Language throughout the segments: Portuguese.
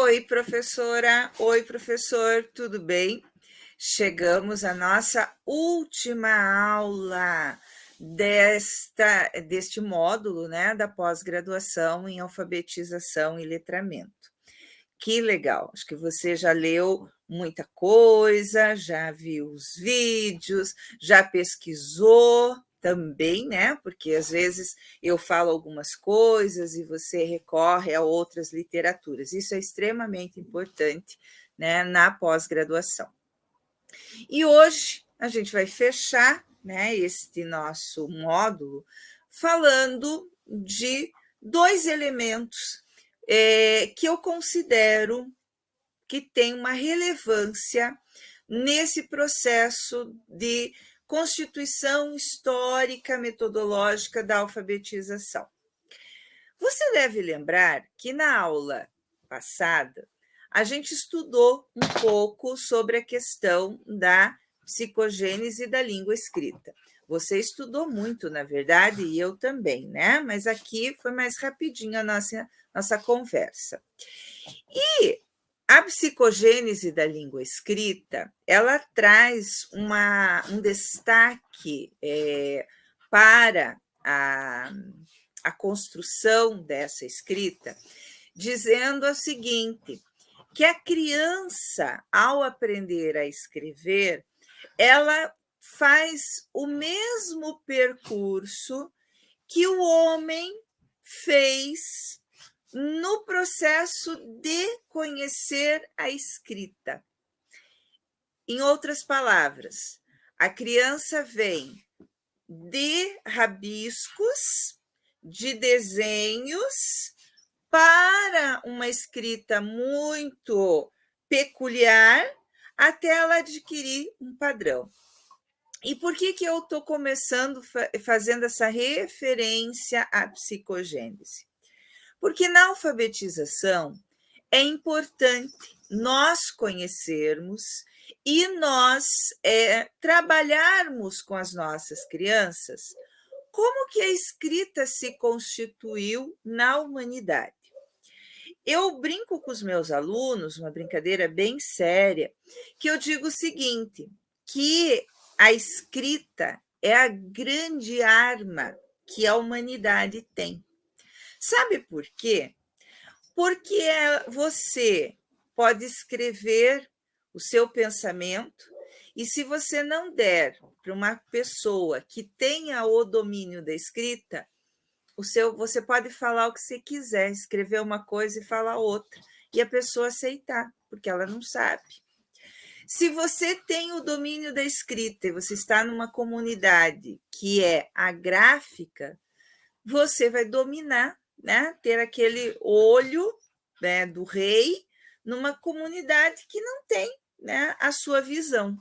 Oi, professora. Oi, professor, tudo bem? Chegamos à nossa última aula deste módulo, né, da pós-graduação em alfabetização e letramento. Que legal! Acho que você já leu muita coisa, já viu os vídeos, já pesquisou também, né? Porque às vezes eu falo algumas coisas e você recorre a outras literaturas. Isso é extremamente importante, né, na pós-graduação. E hoje a gente vai fechar, né, este nosso módulo falando de dois elementos que eu considero que tem uma relevância nesse processo de constituição histórica metodológica da alfabetização. Você deve lembrar que na aula passada a gente estudou um pouco sobre a questão da psicogênese da língua escrita. Você estudou muito, na verdade, e eu também, né? Mas aqui foi mais rapidinho a nossa conversa. E a psicogênese da língua escrita, ela traz um destaque para a construção dessa escrita, dizendo o seguinte, que a criança, ao aprender a escrever, ela faz o mesmo percurso que o homem fez no processo de conhecer a escrita. Em outras palavras, a criança vem de rabiscos, de desenhos, para uma escrita muito peculiar, até ela adquirir um padrão. E por que eu estou começando fazendo essa referência à psicogênese? Porque na alfabetização é importante nós conhecermos e nós trabalharmos com as nossas crianças como que a escrita se constituiu na humanidade. Eu brinco com os meus alunos, uma brincadeira bem séria, que eu digo o seguinte, que a escrita é a grande arma que a humanidade tem. Sabe por quê? Porque você pode escrever o seu pensamento e se você não der para uma pessoa que tenha o domínio da escrita, você pode falar o que você quiser, escrever uma coisa e falar outra, e a pessoa aceitar, porque ela não sabe. Se você tem o domínio da escrita e você está numa comunidade que é a gráfica, você vai dominar, né? Ter aquele olho, né, do rei numa comunidade que não tem, né, a sua visão.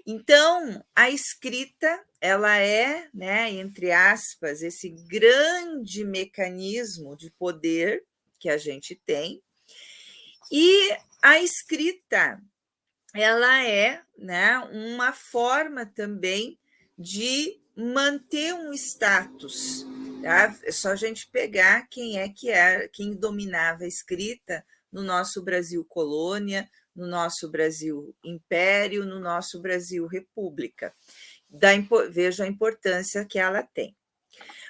Então, a escrita, ela é, né, entre aspas, esse grande mecanismo de poder que a gente tem. E a escrita, ela é, né, uma forma também de manter um status. Tá? É só a gente pegar quem dominava a escrita no nosso Brasil colônia, no nosso Brasil império, no nosso Brasil república. Veja a importância que ela tem.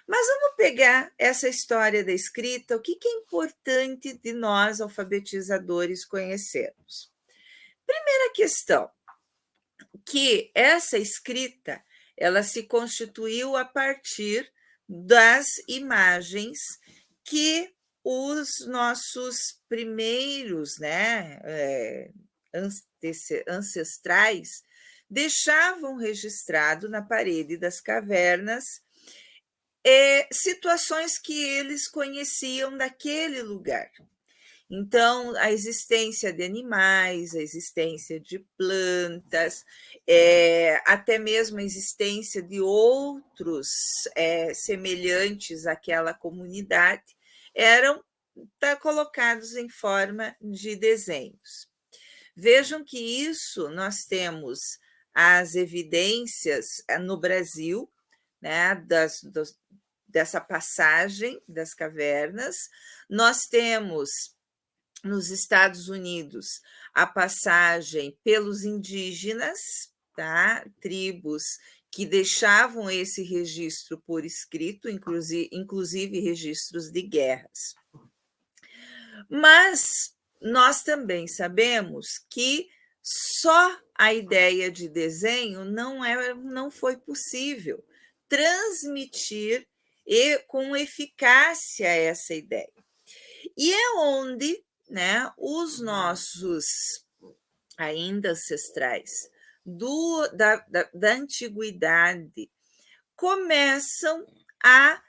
Mas vamos pegar essa história da escrita, o que é importante de nós, alfabetizadores, conhecermos. Primeira questão, que essa escrita ela se constituiu a partir das imagens que os nossos primeiros, né, ancestrais deixavam registrado na parede das cavernas situações que eles conheciam daquele lugar. Então, a existência de animais, a existência de plantas, até mesmo a existência de outros semelhantes àquela comunidade, eram colocados em forma de desenhos. Vejam que isso nós temos as evidências no Brasil, né, dessa passagem das cavernas, nós temos nos Estados Unidos, a passagem pelos indígenas, tá? Tribos que deixavam esse registro por escrito, inclusive registros de guerras. Mas nós também sabemos que só a ideia de desenho não foi possível transmitir com eficácia essa ideia. E é onde, né, os nossos ainda ancestrais da antiguidade começam a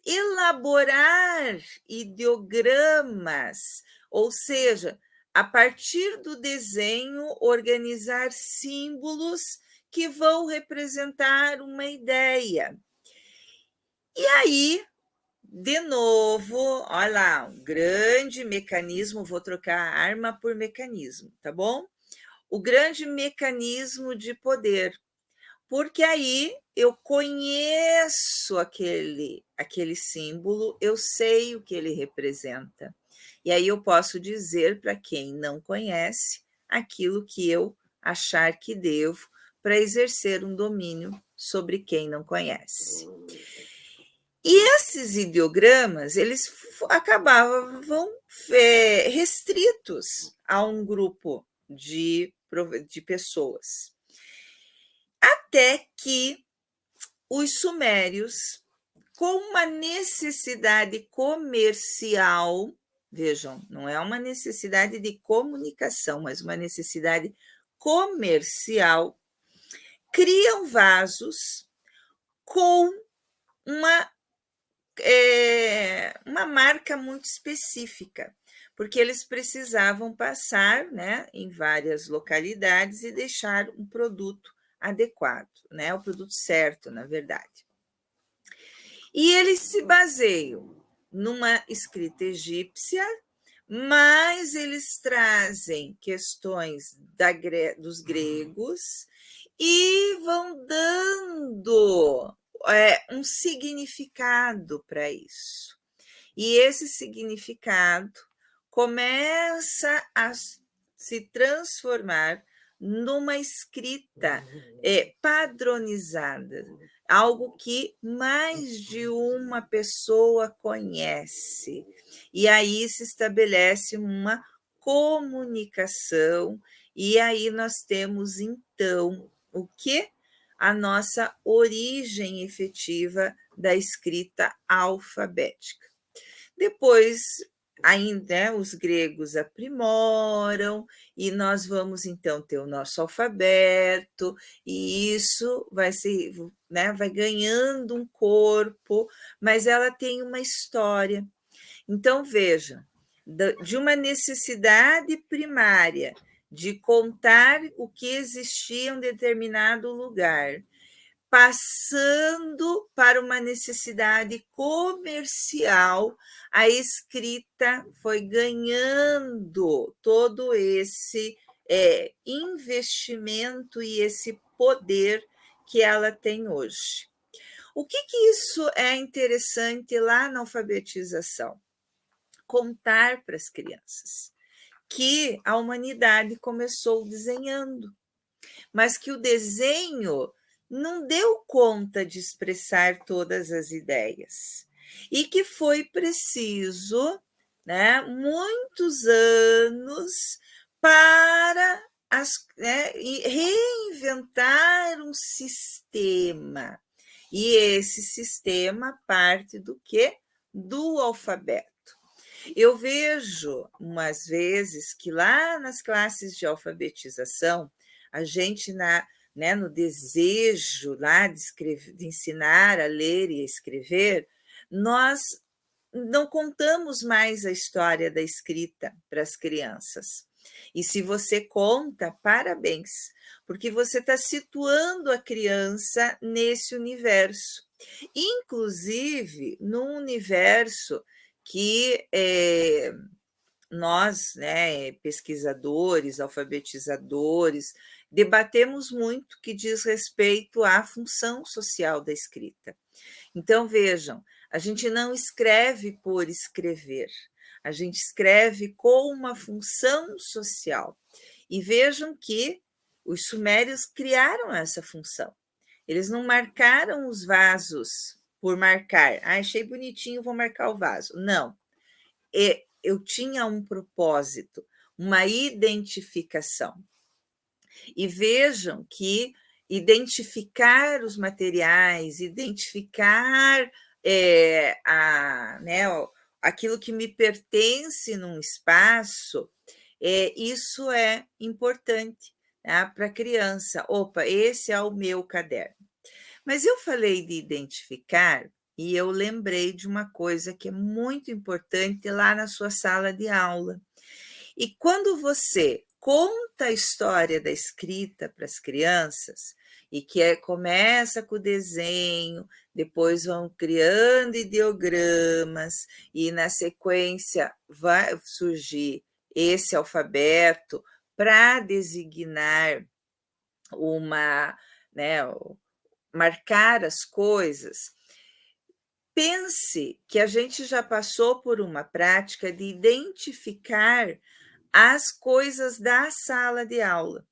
elaborar ideogramas, ou seja, a partir do desenho, organizar símbolos que vão representar uma ideia. E aí, de novo, olha lá, um grande mecanismo, vou trocar arma por mecanismo, tá bom? O grande mecanismo de poder, porque aí eu conheço aquele símbolo, eu sei o que ele representa. E aí eu posso dizer para quem não conhece aquilo que eu achar que devo para exercer um domínio sobre quem não conhece. E esses ideogramas, eles acabavam restritos a um grupo de pessoas. Até que os sumérios, com uma necessidade comercial, vejam, não é uma necessidade de comunicação, mas uma necessidade comercial, criam vasos com uma marca muito específica, porque eles precisavam passar, né, em várias localidades e deixar um produto adequado, né, o produto certo, na verdade. E eles se baseiam numa escrita egípcia, mas eles trazem questões dos gregos e vão dando um significado para isso. E esse significado começa a se transformar numa escrita padronizada, algo que mais de uma pessoa conhece. E aí se estabelece uma comunicação, e aí nós temos, então, o que? A nossa origem efetiva da escrita alfabética. Depois, ainda, né, os gregos aprimoram, e nós vamos, então, ter o nosso alfabeto, e isso vai ganhando um corpo, mas ela tem uma história. Então, veja, de uma necessidade primária de contar o que existia em um determinado lugar, passando para uma necessidade comercial, a escrita foi ganhando todo esse investimento e esse poder que ela tem hoje. O que isso é interessante lá na alfabetização? Contar para as crianças que a humanidade começou desenhando, mas que o desenho não deu conta de expressar todas as ideias, e que foi preciso, né, muitos anos para reinventar um sistema. E esse sistema parte do quê? Do alfabeto. Eu vejo, umas vezes, que lá nas classes de alfabetização, a gente, no desejo lá de ensinar a ler e a escrever, nós não contamos mais a história da escrita para as crianças. E se você conta, parabéns, porque você está situando a criança nesse universo. Inclusive, num universo que nós, né, pesquisadores, alfabetizadores, debatemos muito, que diz respeito à função social da escrita. Então, vejam, a gente não escreve por escrever, a gente escreve com uma função social. E vejam que os sumérios criaram essa função. Eles não marcaram os vasos por marcar. Ah, achei bonitinho, vou marcar o vaso. Não. Eu tinha um propósito, uma identificação. E vejam que identificar os materiais, identificar aquilo que me pertence num espaço, isso é importante, né, para a criança. Opa, esse é o meu caderno. Mas eu falei de identificar e eu lembrei de uma coisa que é muito importante lá na sua sala de aula. E quando você conta a história da escrita para as crianças, e que começa com o desenho, depois vão criando ideogramas, e na sequência vai surgir esse alfabeto para designar marcar as coisas. Pense que a gente já passou por uma prática de identificar as coisas da sala de aula.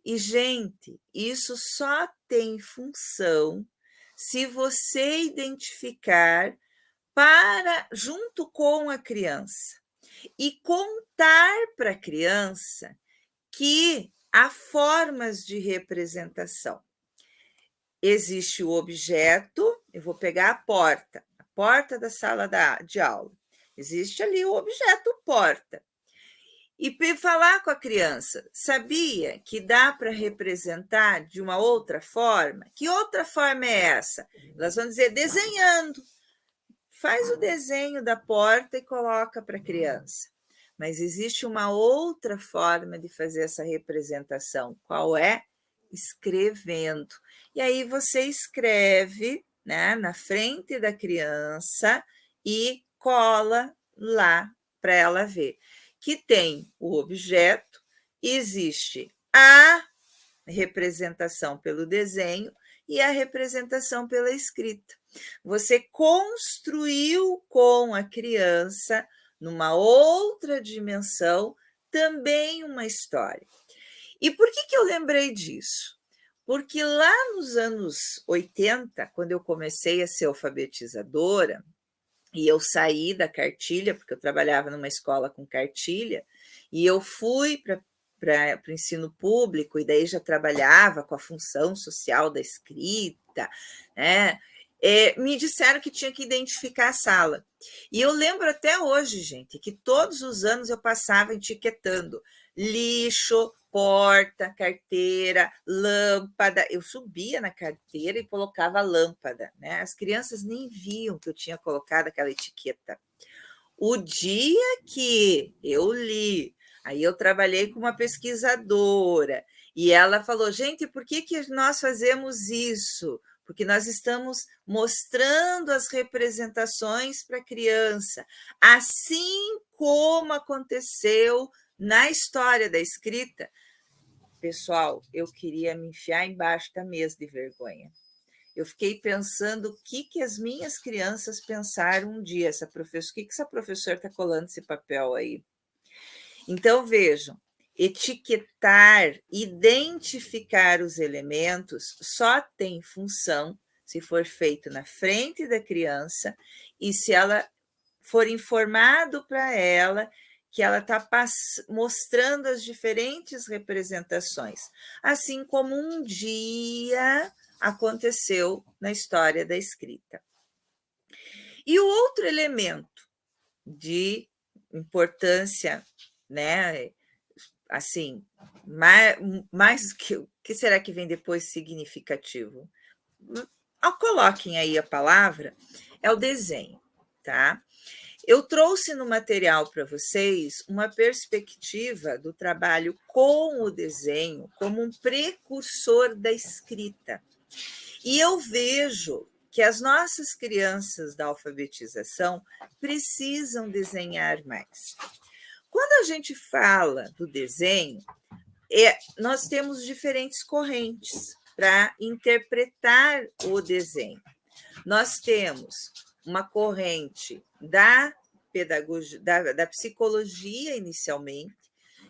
E, gente, isso só tem função se você identificar junto com a criança e contar para a criança que há formas de representação. Existe o objeto, eu vou pegar a porta da sala de aula. Existe ali o objeto porta. E falar com a criança, sabia que dá para representar de uma outra forma? Que outra forma é essa? Elas vão dizer desenhando. Faz o desenho da porta e coloca para a criança. Mas existe uma outra forma de fazer essa representação. Qual é? Escrevendo. E aí você escreve, né, na frente da criança e cola lá para ela ver. Que tem o objeto, existe a representação pelo desenho e a representação pela escrita. Você construiu com a criança, numa outra dimensão, também uma história. E por que eu lembrei disso? Porque lá nos anos 80, quando eu comecei a ser alfabetizadora, e eu saí da cartilha, porque eu trabalhava numa escola com cartilha, e eu fui para o ensino público, e daí já trabalhava com a função social da escrita, né? Me disseram que tinha que identificar a sala. E eu lembro até hoje, gente, que todos os anos eu passava etiquetando lixo, porta, carteira, lâmpada. Eu subia na carteira e colocava lâmpada, né? As crianças nem viam que eu tinha colocado aquela etiqueta. O dia que eu li, aí eu trabalhei com uma pesquisadora, e ela falou, gente, por que nós fazemos isso? Porque nós estamos mostrando as representações para a criança, assim como aconteceu na história da escrita. Pessoal, eu queria me enfiar embaixo da mesa de vergonha. Eu fiquei pensando o que as minhas crianças pensaram um dia, o que essa professora está colando esse papel aí? Então, vejam, etiquetar, identificar os elementos só tem função se for feito na frente da criança e se ela for informado para ela que ela está mostrando as diferentes representações, assim como um dia aconteceu na história da escrita. E o outro elemento de importância, né, assim, mais que será que vem depois significativo? Coloquem aí a palavra, é o desenho, tá? Eu trouxe no material para vocês uma perspectiva do trabalho com o desenho como um precursor da escrita. E eu vejo que as nossas crianças da alfabetização precisam desenhar mais. Quando a gente fala do desenho, nós temos diferentes correntes para interpretar o desenho. Nós temos uma corrente da pedagogia, da psicologia inicialmente,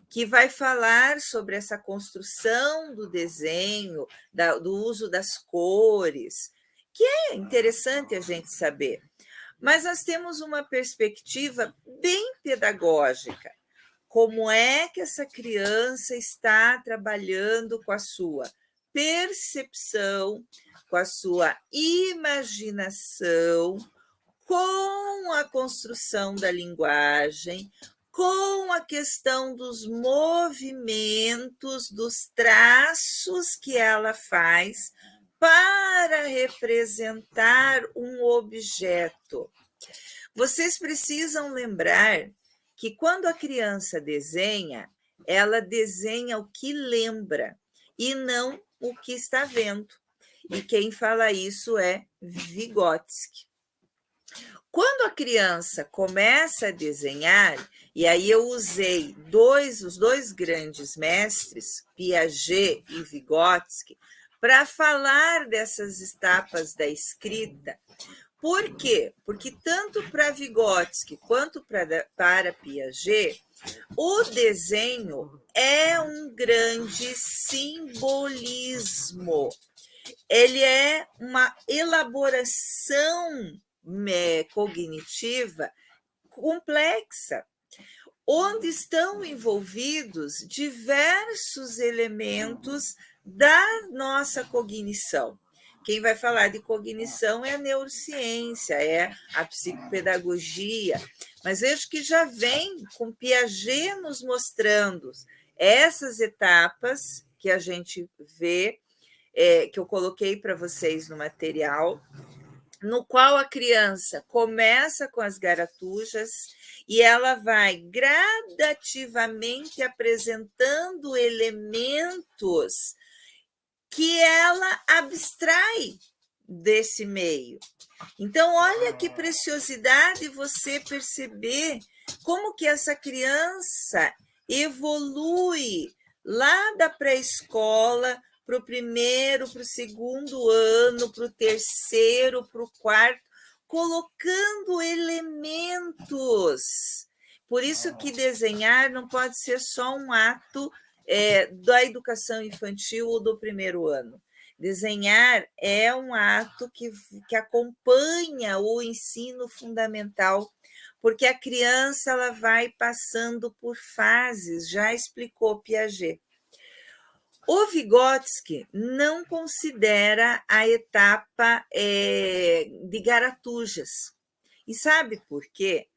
que vai falar sobre essa construção do desenho, do uso das cores, que é interessante a gente saber. Mas nós temos uma perspectiva bem pedagógica. Como é que essa criança está trabalhando com a sua percepção, com a sua imaginação, com a construção da linguagem, com a questão dos movimentos, dos traços que ela faz para representar um objeto. Vocês precisam lembrar que quando a criança desenha, ela desenha o que lembra e não o que está vendo. E quem fala isso é Vygotsky. Quando a criança começa a desenhar, e aí eu usei os dois grandes mestres, Piaget e Vygotsky, para falar dessas etapas da escrita. Por quê? Porque tanto para Vygotsky quanto para Piaget, o desenho é um grande simbolismo. Ele é uma elaboração cognitiva complexa, onde estão envolvidos diversos elementos da nossa cognição. Quem vai falar de cognição é a neurociência, é a psicopedagogia, mas vejo que já vem com Piaget nos mostrando essas etapas que a gente vê, que eu coloquei para vocês no material, no qual a criança começa com as garatujas e ela vai gradativamente apresentando elementos que ela abstrai desse meio. Então, olha que preciosidade você perceber como que essa criança evolui lá da pré-escola para o primeiro, para o segundo ano, para o terceiro, para o quarto, colocando elementos. Por isso que desenhar não pode ser só um ato da educação infantil ou do primeiro ano. Desenhar é um ato que acompanha o ensino fundamental, porque a criança ela vai passando por fases, já explicou Piaget. O Vygotsky não considera a etapa de garatujas. E sabe por quê?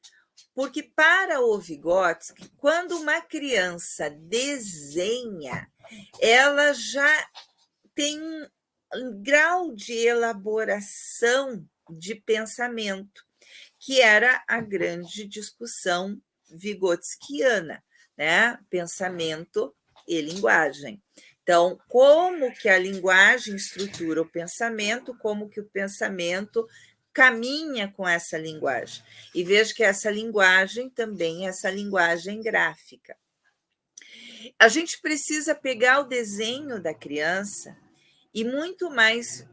Porque para o Vygotsky, quando uma criança desenha, ela já tem um grau de elaboração de pensamento, que era a grande discussão vygotskiana, né? Pensamento e linguagem. Então, como que a linguagem estrutura o pensamento, como que o pensamento caminha com essa linguagem. E vejo que essa linguagem também é essa linguagem gráfica. A gente precisa pegar o desenho da criança e muito mais...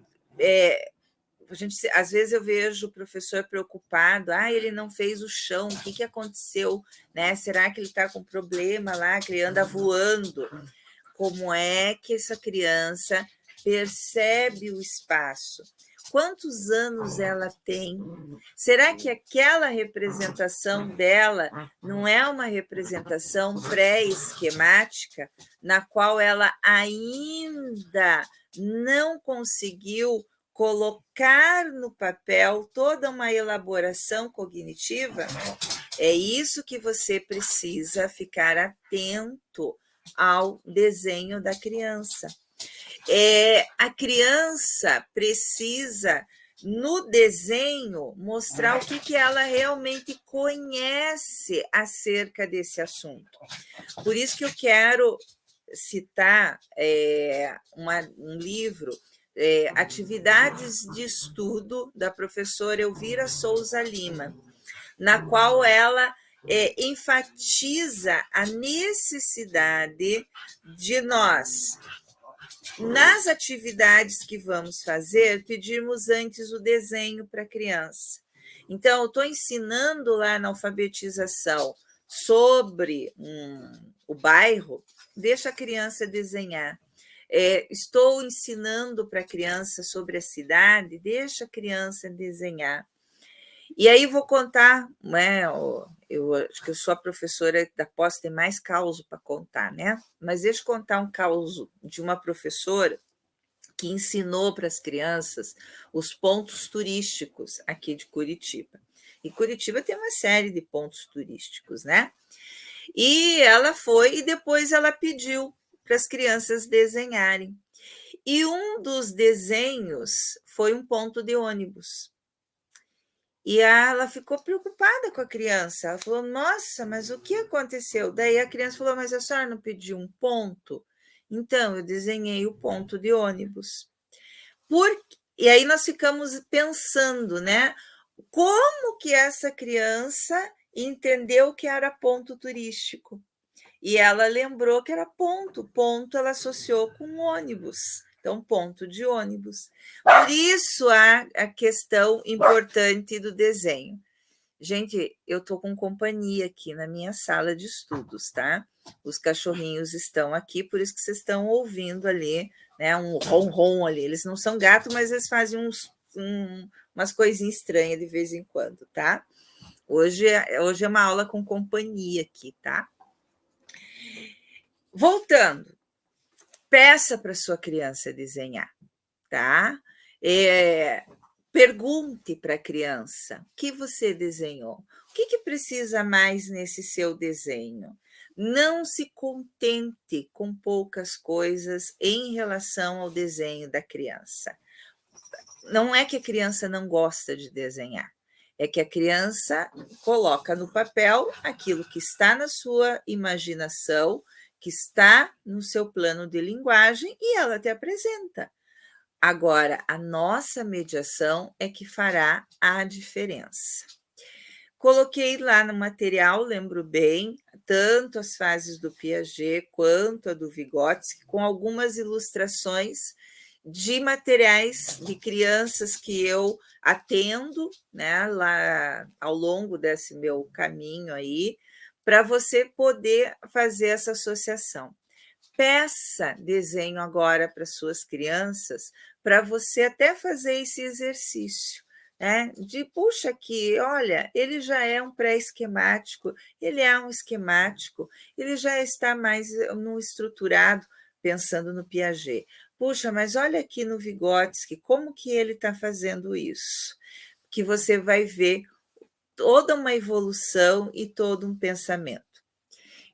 às vezes eu vejo o professor preocupado, ele não fez o chão, o que aconteceu? Né? Será que ele está com problema lá, que ele anda voando? Como é que essa criança percebe o espaço? Quantos anos ela tem? Será que aquela representação dela não é uma representação pré-esquemática, na qual ela ainda não conseguiu colocar no papel toda uma elaboração cognitiva? É isso que você precisa ficar atento ao desenho da criança. A criança precisa, no desenho, mostrar o que ela realmente conhece acerca desse assunto. Por isso que eu quero citar um livro, Atividades de Estudo, da professora Elvira Souza Lima, na qual ela enfatiza a necessidade de nós, nas atividades que vamos fazer, pedirmos antes o desenho para a criança. Então, eu estou ensinando lá na alfabetização sobre o bairro, deixa a criança desenhar. Estou ensinando para a criança sobre a cidade, deixa a criança desenhar. E aí vou contar, né? Eu acho que eu sou a professora da pós, tem mais causo para contar, né? Mas deixa eu contar um causo de uma professora que ensinou para as crianças os pontos turísticos aqui de Curitiba. E Curitiba tem uma série de pontos turísticos, né? E ela foi e depois ela pediu para as crianças desenharem. E um dos desenhos foi um ponto de ônibus. E ela ficou preocupada com a criança. Ela falou: nossa, mas o que aconteceu? Daí a criança falou: mas a senhora não pediu um ponto? Então, eu desenhei o ponto de ônibus. E aí nós ficamos pensando, né? Como que essa criança entendeu que era ponto turístico? E ela lembrou que era ponto. Ponto ela associou com ônibus. Então, ponto de ônibus. Por isso a questão importante do desenho. Gente, eu estou com companhia aqui na minha sala de estudos, tá? Os cachorrinhos estão aqui, por isso que vocês estão ouvindo ali, né? Um ronron ali. Eles não são gatos, mas eles fazem umas coisinhas estranhas de vez em quando, tá? Hoje é uma aula com companhia aqui, tá? Voltando, peça para sua criança desenhar, tá? Pergunte para a criança o que você desenhou, o que precisa mais nesse seu desenho. Não se contente com poucas coisas em relação ao desenho da criança. Não é que a criança não gosta de desenhar, é que a criança coloca no papel aquilo que está na sua imaginação, que está no seu plano de linguagem e ela te apresenta. Agora, a nossa mediação é que fará a diferença. Coloquei lá no material, lembro bem, tanto as fases do Piaget quanto a do Vygotsky, com algumas ilustrações de materiais de crianças que eu atendo, né, lá ao longo desse meu caminho aí, para você poder fazer essa associação. Peça desenho agora para suas crianças, para você até fazer esse exercício, né? De, puxa, aqui, olha, ele já é um pré-esquemático, ele é um esquemático, ele já está mais no estruturado, pensando no Piaget. Puxa, mas olha aqui no Vygotsky, como que ele está fazendo isso? Que você vai ver toda uma evolução e todo um pensamento.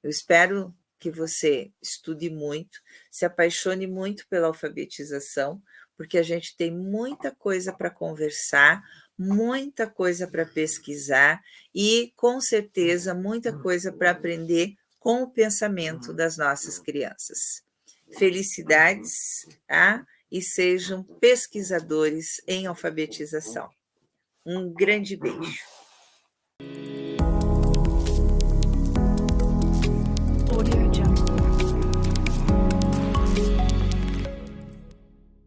Eu espero que você estude muito, se apaixone muito pela alfabetização, porque a gente tem muita coisa para conversar, muita coisa para pesquisar e, com certeza, muita coisa para aprender com o pensamento das nossas crianças. Felicidades, tá? E sejam pesquisadores em alfabetização. Um grande beijo. Audio Jungle.